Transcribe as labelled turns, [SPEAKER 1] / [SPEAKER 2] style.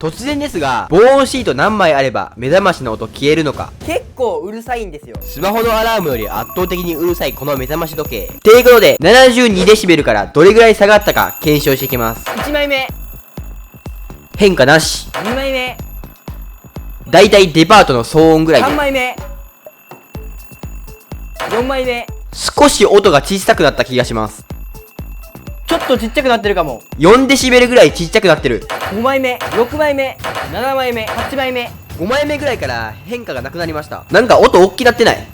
[SPEAKER 1] 突然ですが、防音シート何枚あれば目覚ましの音消えるのか。
[SPEAKER 2] 結構うるさいんですよ。
[SPEAKER 1] スマホのアラームより圧倒的にうるさいこの目覚まし時計。ということで、72デシベルからどれぐらい下がったか検証していきます。
[SPEAKER 2] 1枚目、
[SPEAKER 1] 変化なし。
[SPEAKER 2] 2枚目、
[SPEAKER 1] だいたいデパートの騒音ぐらい
[SPEAKER 2] 3
[SPEAKER 1] で。
[SPEAKER 2] 枚目、4枚目、
[SPEAKER 1] 少し音が小さくなった気がします。
[SPEAKER 2] ちょっとちっちゃくなってるかも。
[SPEAKER 1] 4デシベルぐらいちっちゃくなってる。
[SPEAKER 2] 5枚目、6枚目、7枚目、8枚目。
[SPEAKER 1] 5枚目ぐらいから変化がなくなりました。なんか音大きなってない？